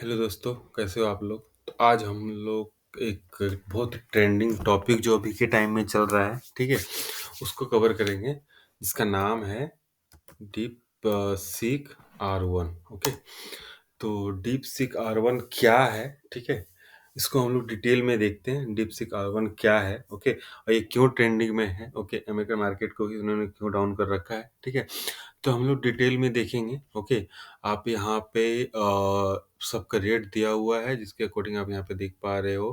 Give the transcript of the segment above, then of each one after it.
Hello दोस्तों, कैसे हो आप लोग? तो आज हम लोग एक बहुत ट्रेंडिंग टॉपिक जो अभी के टाइम में चल रहा है, ठीक है? उसको कवर करेंगे, जिसका नाम है डीप सीक R1। ओके, तो डीप सीक R1 क्या है, ठीक है? इसको हम लोग डिटेल में देखते हैं, डीप सीक R1 क्या है, ओके? और ये क्यों ट्रेंडिंग में है, ओके? अमेरिकन मार्केट को इन्होंने क्यों डाउन कर रखा है, ठीक है? तो हम लोग डिटेल में देखेंगे, ओके? आप यहाँ पे सबका रेट दिया हुआ है, जिसके अकॉर्डिंग आप यहाँ पे देख पा रहे हो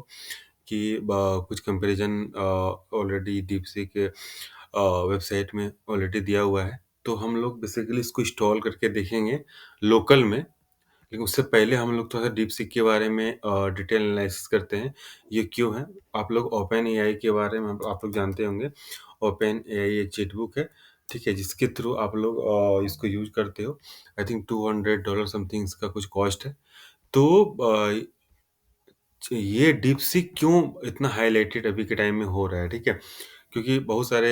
कि कुछ कंपैरिजन ऑलरेडी डीपसीक के वेबसाइट में ऑलरेडी दिया हुआ है। तो हम लोग बेसिकली इसको इंस्टॉल करके देखेंगे लोकल में, लेकिन उससे पहले हम लोग थोड़ा-सा डीपसीक के बारे में डिटेल एनालिसिस करते हैं, ये क्यों है? आप लोग ओपन एआई के बारे में आप लोग जानते होंगे। ओपन एआई एक चैटबुक है, ठीक है? जिसके थ्रू आप लोग इसको यूज़ करते हो। आई थिंक $200 समथिंग इसका कुछ कॉस्ट है। तो ये डीपसीक क्यों इतना हाइलाइटेड अभी के टाइम में हो रहा है, ठीक है? क्योंकि बहुत सारे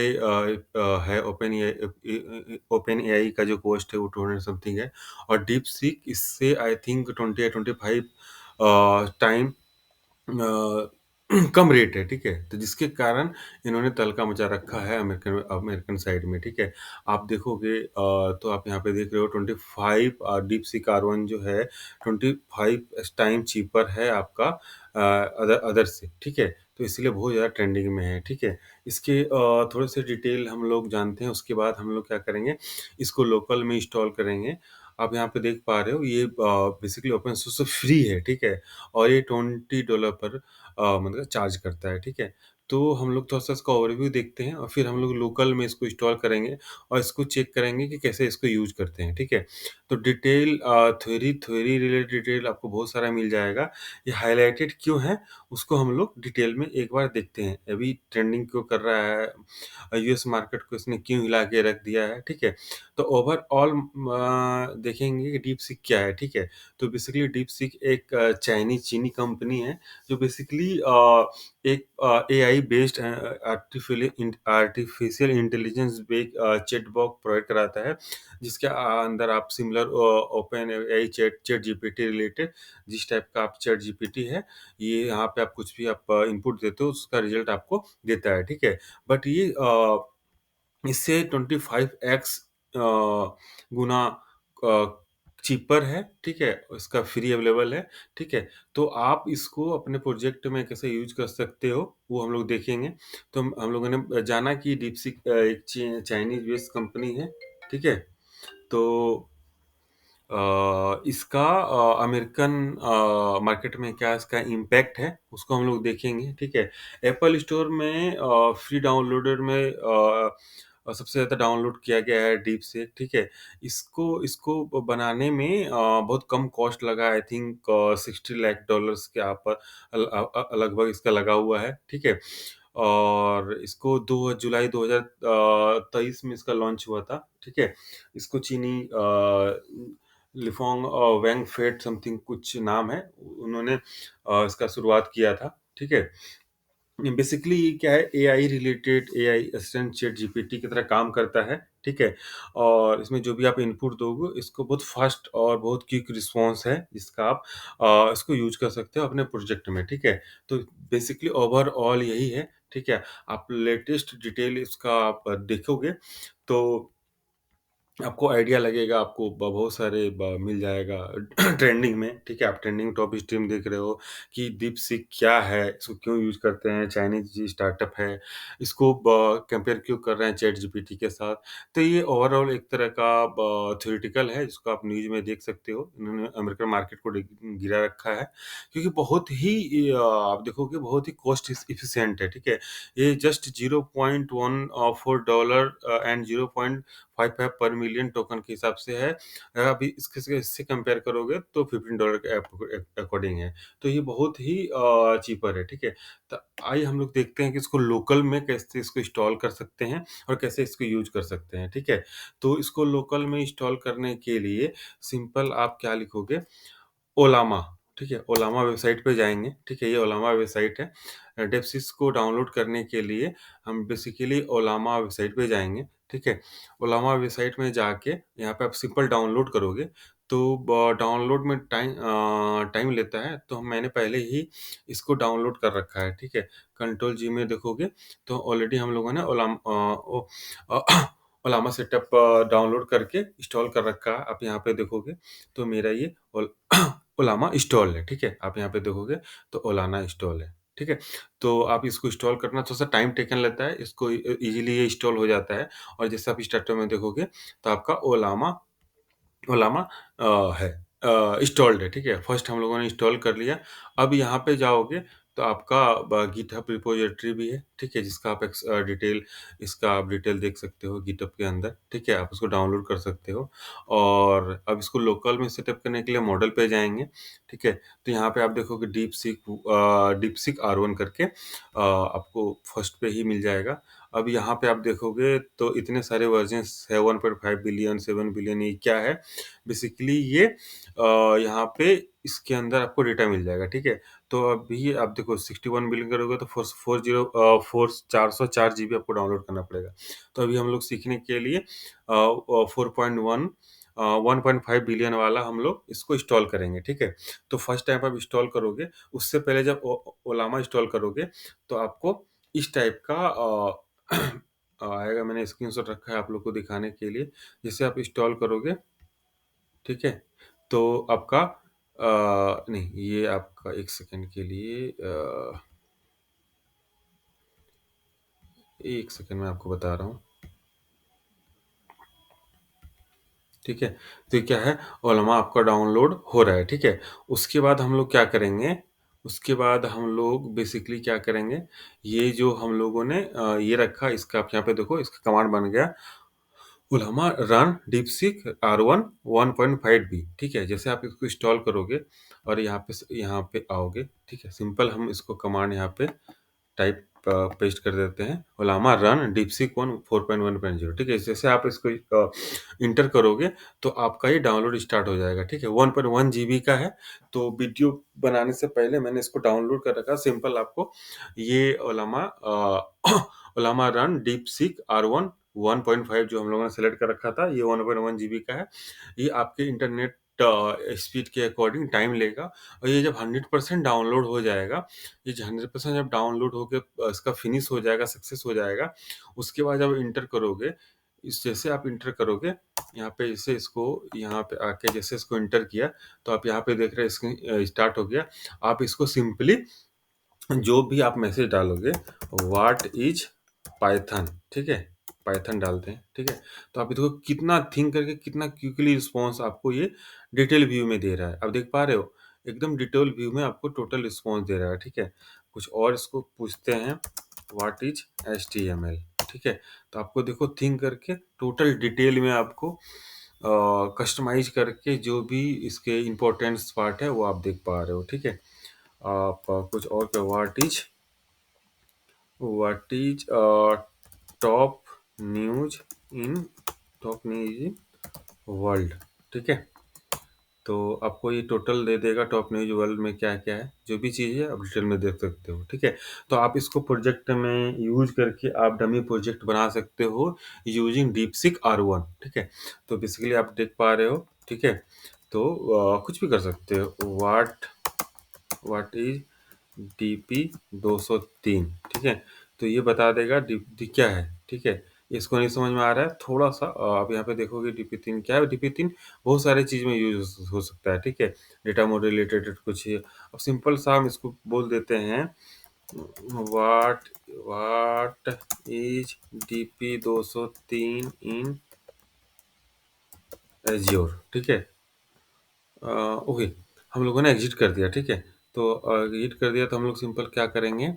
है ओपन एआई का जो कॉस्ट है वो 200 समथिंग है, और डीपसीक इससे आई थिंक 20 या 25 टाइम अ, कम रेट है, ठीक है? तो जिसके कारण इन्होंने तहलका मचा रखा है अमेरिकन अमेरिकन साइड में, ठीक है? आप देखोगे तो आप यहाँ पे देख रहे हो 25 डीपसीक R1 जो है 25 टाइम चीपर है आपका अदर से, ठीक है? तो इसलिए बहुत ज़्यादा ट्रेंडिंग में है, ठीक है? इसके थोड़े से डिटेल हम लोग जानते हैं, उसके बाद हम लोग क्या करेंगे, इसको लोकल में इंस्टॉल करेंगे। आप यहाँ पे देख पा रहे हो, ये बेसिकली ओपन सोर्स फ्री है, ठीक है? और ये $20 पर मतलब चार्ज करता है, ठीक है? तो हम लोग थोड़ा-सा इसका ओवरव्यू देखते हैं और फिर हम लोग लोकल में इसको इंस्टॉल करेंगे और इसको चेक करेंगे कि कैसे इसको यूज़ करते हैं, ठीक है? तो detail theory theory related detail आपको बहुत सारा मिल जाएगा। ये हाइलाइटेड क्यों है, उसको हम लोग डिटेल में एक बार देखते हैं। अभी ट्रेंडिंग क्यों कर रहा है, यूएस मार्केट को इसने क्यों हिला के रख दिया है, ठीक है? तो ओवरऑल देखेंगे कि डीपसीक क्या है, ठीक है? तो बेसिकली डीपसीक एक चीनी कंपनी है, जो बेसिकली एक AI based artificial intelligence based chatbot provide कराता है, जिसके अंदर आप similar open AI chat GPT related जिस टाइप का आप चैट जीपीटी है, ये यहाँ पे आप कुछ भी आप इनपुट देते हो, उसका रिजल्ट आपको देता है, ठीक है? बट ये इससे 25x गुना चीपर है, ठीक है? इसका फ्री अवेलेबल है, ठीक है? तो आप इसको अपने प्रोजेक्ट में कैसे यूज़ कर सकते हो, वो हम लोग देखेंगे। तो हम लोगों ने जाना कि डीपसीक एक चाइनीज़ बेस्ड कंपनी है, ठीक है? तो इसका अमेरिकन मार्केट में क्या इसका इम्पैक्ट है, उसको हम लोग देखेंगे, ठीक है? एप्पल स्टोर में फ्री डाउनलोडर में सबसे ज़्यादा डाउनलोड किया गया है डीपसीक, ठीक है? इसको इसको बनाने में बहुत कम कॉस्ट लगा, आई थिंक $60 लाख के लगभग इसका लगा हुआ है, ठीक है? और इसको 2 जुलाई 2023 में इसका लॉन्च हुआ था, ठीक है? इसको चीनी लिफोंग वेंग फेट समथिंग कुछ नाम है, उन्होंने इसका शुरुआत किया था, ठीक है? बेसिकली ये क्या है, AI related AI assistant chat GPT की तरह काम करता है, ठीक है? और इसमें जो भी आप इनपुट दोगे, इसको बहुत फास्ट और बहुत क्विक रिस्पॉन्स है, जिसका आप इसको यूज़ कर सकते हो अपने प्रोजेक्ट में, ठीक है? तो बेसिकली ओवरऑल यही है, ठीक है? आप लेटेस्ट डिटेल इसका आप देखोगे, तो आपको आइडिया लगेगा, आपको बहुत सारे मिल जाएगा ट्रेंडिंग में, ठीक है? आप ट्रेंडिंग टॉप स्ट्रीम देख रहे हो कि डीपसीक क्या है, इसको क्यों यूज़ करते हैं, चाइनीज स्टार्टअप है, इसको कंपेयर क्यों कर रहे हैं चैट जीपीटी के साथ। तो ये ओवरऑल एक तरह का थ्योरेटिकल है, जिसको आप न्यूज़ में देख सकते हो। इन्होंने अमेरिकन मार्केट को गिरा रखा है, क्योंकि बहुत ही आप देखोगे बहुत ही कॉस्ट इफिशिएंट है, ठीक है? ये जस्ट 0.14 डॉलर एंड 0.55 पर मिलियन टोकन के हिसाब से है। अभी इसके इससे कंपेयर करोगे तो $15 के अकॉर्डिंग है। तो ये बहुत ही चीपर है, ठीक है? तो आइए हम लोग देखते हैं कि इसको लोकल में कैसे इसको इंस्टॉल कर सकते हैं और कैसे इसको यूज़ कर सकते हैं, ठीक है? तो इसको लोकल में इंस्टॉल करने के लिए सिंपल आप क्या लिखोगे, ओलामा, ठीक है? ओलामा वेबसाइट पे जाएँगे, ठीक है? ये ओलामा वेबसाइट है। डेप्सिस को डाउनलोड करने के लिए हम बेसिकली ओलामा वेबसाइट पे जाएँगे, ठीक है? ओलामा वेबसाइट में जाके यहाँ पे आप सिंपल डाउनलोड करोगे, तो डाउनलोड में टाइम लेता है, तो मैंने पहले ही इसको डाउनलोड कर रखा है, ठीक है। कंट्रोल जी में देखोगे तो ऑलरेडी हम लोगों ने ओलामा सेटअप डाउनलोड करके इंस्टॉल कर रखा है। आप यहाँ पे देखोगे तो मेरा ये ओलामा इंस्टॉल है, ठीक है। आप यहाँ पे देखोगे तो ओलाना इंस्टॉल है, ठीक है। तो आप इसको इंस्टॉल करना थोड़ा सा टाइम टेकन लेता है, इसको इजीली ये इंस्टॉल हो जाता है। और जैसे आप स्टार्टर में देखोगे तो आपका ओलामा है इंस्टॉल्ड है, ठीक है। फर्स्ट हम लोगों ने इंस्टॉल कर लिया। अब यहाँ पे जाओगे तो आपका गिटहब रिपोजिटरी भी है, ठीक है, जिसका आप डिटेल इसका आप डिटेल देख सकते हो गिटहब के अंदर, ठीक है। आप उसको डाउनलोड कर सकते हो। और अब इसको लोकल में सेटअप करने के लिए मॉडल पे जाएंगे, ठीक है। तो यहाँ पे आप देखोगे डीप सीक R1 करके आपको फर्स्ट पे ही मिल जाएगा। अब यहाँ पे आप देखोगे तो इतने सारे वर्जन 7.5 बिलियन 7 बिलियन, ये क्या है बेसिकली ये यहाँ पे इसके अंदर आपको डेटा मिल जाएगा, ठीक है। तो अभी आप देखो 61 बिलियन करोगे तो 404 GB आपको डाउनलोड करना पड़ेगा। तो अभी हम लोग सीखने के लिए 1.5 बिलियन वाला हम लोग इसको इंस्टॉल करेंगे, ठीक है। तो फर्स्ट टाइम आप इंस्टॉल करोगे, उससे पहले जब ओलामा इंस्टॉल करोगे तो आपको इस टाइप का आएगा। मैंने स्क्रीनशॉट रखा है आप लोग को दिखाने के लिए। जैसे आप इंस्टॉल करोगे, ठीक है, तो आपका नहीं, ये आपका एक सेकंड के लिए एक सेकंड में आपको बता रहा हूँ, ठीक है। तो ये क्या है, ओलामा आपका डाउनलोड हो रहा है, ठीक है। उसके बाद हम लोग क्या करेंगे, उसके बाद हम लोग बेसिकली क्या करेंगे, ये जो हम लोगों ने ये रखा, इसका आप यहाँ पे देखो, इसका कमांड बन गया उल्हामा रन डीपसीक R1 1.5B, ठीक है। जैसे आप इसको इंस्टॉल करोगे और यहाँ पे आओगे, ठीक है। सिंपल हम इसको कमांड यहाँ पे टाइप पेस्ट कर देते हैं, उल्हामा रन डीपसीक 4.1.0, ठीक है। जैसे आप इसको इंटर करोगे तो आपका ये डाउनलोड स्टार्ट हो जाएगा, ठीक है। 1.1 GB का है। तो वीडियो बनाने से पहले मैंने इसको डाउनलोड कर रखा। सिंपल आपको ये ओलामा रन डीपसीक R1 1.5 जो हम लोगों ने सेलेक्ट कर रखा था, ये 1.1 GB का है। ये आपके इंटरनेट स्पीड के अकॉर्डिंग टाइम लेगा। और ये जब 100% डाउनलोड हो जाएगा, ये 100% जब डाउनलोड होके इसका फिनिश हो जाएगा, सक्सेस हो जाएगा, उसके बाद जब इंटर करोगे, इस जैसे आप इंटर करोगे यहाँ पे, जैसे इसको यहाँ पे आके जैसे इसको इंटर किया तो आप यहाँ पे देख रहे हैं स्टार्ट हो गया। आप इसको सिंपली जो भी आप मैसेज डालोगे, व्हाट इज पाइथन, ठीक है, पाइथन डालते हैं, ठीक है। तो आप देखो कितना थिंक करके कितना क्विकली रिस्पॉन्स आपको ये डिटेल व्यू में दे रहा है। आप देख पा रहे हो, एकदम डिटेल व्यू में आपको टोटल रिस्पॉन्स दे रहा है, ठीक है। कुछ और इसको पूछते हैं, व्हाट इज HTML, ठीक है। तो आपको देखो थिंक करके टोटल डिटेल में आपको कस्टमाइज करके जो भी इसके इम्पोर्टेंट्स पार्ट है वो आप देख पा रहे हो, ठीक है। आप कुछ और का what is top news in top news in world, ठीक है। तो आपको ये टोटल दे देगा टॉप न्यूज वर्ल्ड में क्या क्या है, जो भी चीज़ है आप डिटेल में देख सकते हो, ठीक है। तो आप इसको प्रोजेक्ट में यूज करके आप डमी प्रोजेक्ट बना सकते हो यूजिंग डीपसीक R1, ठीक है। तो बेसिकली आप देख पा रहे हो, ठीक है। तो कुछ भी कर सकते हो, व्हाट इज DP203, ठीक है। तो ये बता देगा डी क्या है, ठीक है। इसको नहीं समझ में आ रहा है थोड़ा सा, आप यहाँ पे देखोगे DP3 क्या है। DP3 बहुत सारे चीज में यूज हो सकता है, ठीक है। डेटा मोड रिलेटेड कुछ ही। अब सिंपल सा हम इसको बोल देते हैं, what what is DP203 in azure, ठीक है। ओके, हम लोगों ने एग्जिट कर दिया, ठीक है। तो एग्जिट कर दिया तो हम लोग सिंपल क्या करेंगे,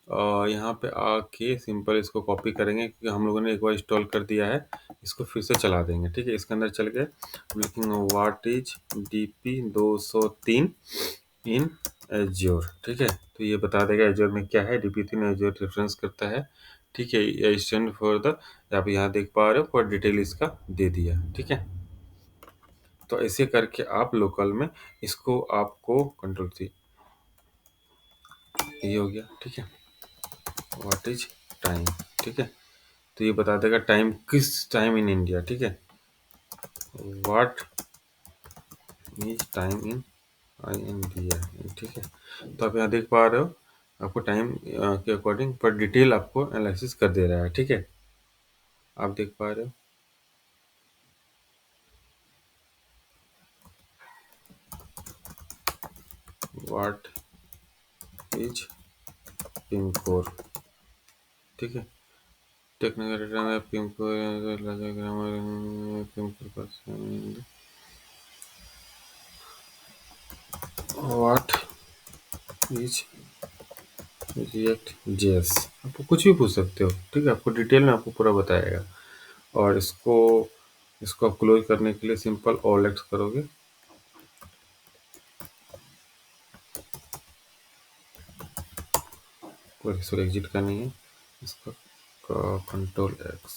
यहाँ पे आके सिंपल इसको कॉपी करेंगे, क्योंकि हम लोगों ने एक बार इंस्टॉल कर दिया है। इसको फिर से चला देंगे, ठीक है। इसके अंदर चल गए, हम लिखेंगे what is DP203 in azure, ठीक है। तो ये बता देगा एज्योर में क्या है। DP3 एज्योर रेफरेंस करता है, ठीक है। स्टैंड फॉर द, आप यहाँ देख पा रहे हो, फॉर डिटेल इसका दे दिया, ठीक है। तो ऐसे करके आप लोकल में इसको आपको कंट्रोल सी, ये हो गया, ठीक है। व्हाट इज टाइम, ठीक है। तो ये बता देगा टाइम किस टाइम इन इंडिया, ठीक है। What is time in INDI, ठीक है। तो आप यहाँ देख पा रहे हो, आपको टाइम के अकॉर्डिंग पर डिटेल आपको एनालिसिस कर दे रहा है, ठीक है। आप देख पा रहे हो। व्हाट इज पिन कोड, ठीक है। टेक्निकल रिटर्न है pin code, grammar pin code, what is react JS. आपको कुछ भी पूछ सकते हो, ठीक है। आपको डिटेल में आपको पूरा बताएगा। और इसको आप क्लोज करने के लिए सिंपल OLX करोगे। कोई सॉरी एग्जिट का नहीं है, इसका Ctrl+X,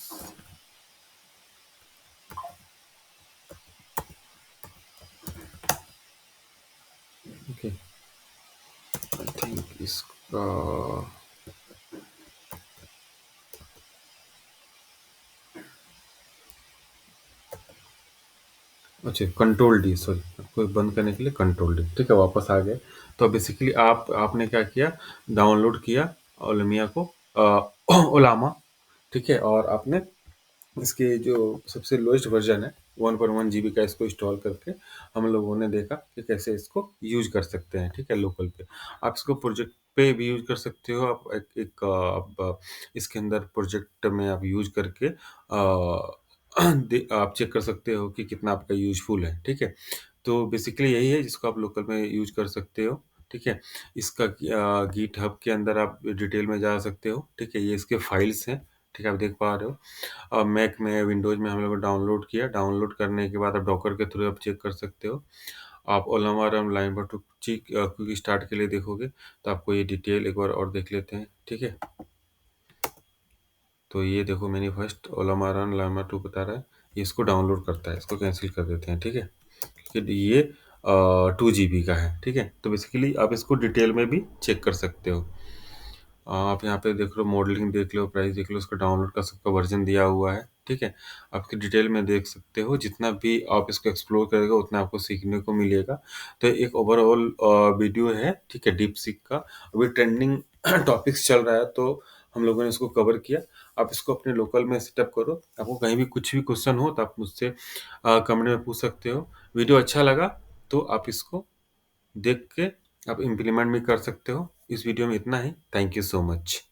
ओके। आई थिंक इसका अच्छा Ctrl+D, सॉरी, आपको बंद करने के लिए Ctrl+D, ठीक है। वापस आ गए। तो बेसिकली आपने क्या किया, डाउनलोड किया ओलमिया को, ओलामा, ठीक है। और आपने इसके जो सबसे लोएस्ट वर्जन है 1.1 GB का, इसको इंस्टॉल करके हम लोगों ने देखा कि कैसे इसको यूज कर सकते हैं, ठीक है। लोकल पे आप इसको प्रोजेक्ट पे भी यूज कर सकते हो। आप आप इसके अंदर प्रोजेक्ट में आप यूज करके आप चेक कर सकते हो कि कितना आपका यूजफुल है, ठीक है। तो बेसिकली यही है जिसको आप लोकल में यूज कर सकते हो, ठीक है। इसका गिट हब के अंदर आप डिटेल में जा सकते हो, ठीक है। ये इसके फाइल्स हैं, ठीक है, आप देख पा रहे हो। मैक में, विंडोज में हम लोग डाउनलोड किया। डाउनलोड करने के बाद आप डॉकर के थ्रू आप चेक कर सकते हो। आप ओलामा रन लाइन पर टू चेक क्विक स्टार्ट के लिए देखोगे तो आपको ये डिटेल एक बार और देख लेते हैं, ठीक है। तो ये देखो, मैंने फर्स्ट ओलामा रन लाइमा 2 बता रहा है, ये इसको डाउनलोड करता है। इसको कैंसिल कर देते हैं, ठीक है, क्योंकि ये 2 GB का है, ठीक है। तो बेसिकली आप इसको डिटेल में भी चेक कर सकते हो। आप यहाँ पे देख लो, मॉडलिंग देख लो, प्राइस देख लो, उसका डाउनलोड का सबका वर्जन दिया हुआ है, ठीक है। आपकी डिटेल में देख सकते हो। जितना भी आप इसको एक्सप्लोर करेगा उतना आपको सीखने को मिलेगा। तो एक ओवरऑल वीडियो है, ठीक है, डीप सीक का। अभी ट्रेंडिंग टॉपिक्स चल रहा है तो हम लोगों ने इसको कवर किया। आप इसको अपने लोकल में सेटअप करो। आपको कहीं भी कुछ भी क्वेश्चन हो तो आप मुझसे कमेंट में पूछ सकते हो। वीडियो अच्छा लगा तो आप इसको देख के आप इम्प्लीमेंट भी कर सकते हो। इस वीडियो में इतना ही। Thank you so much.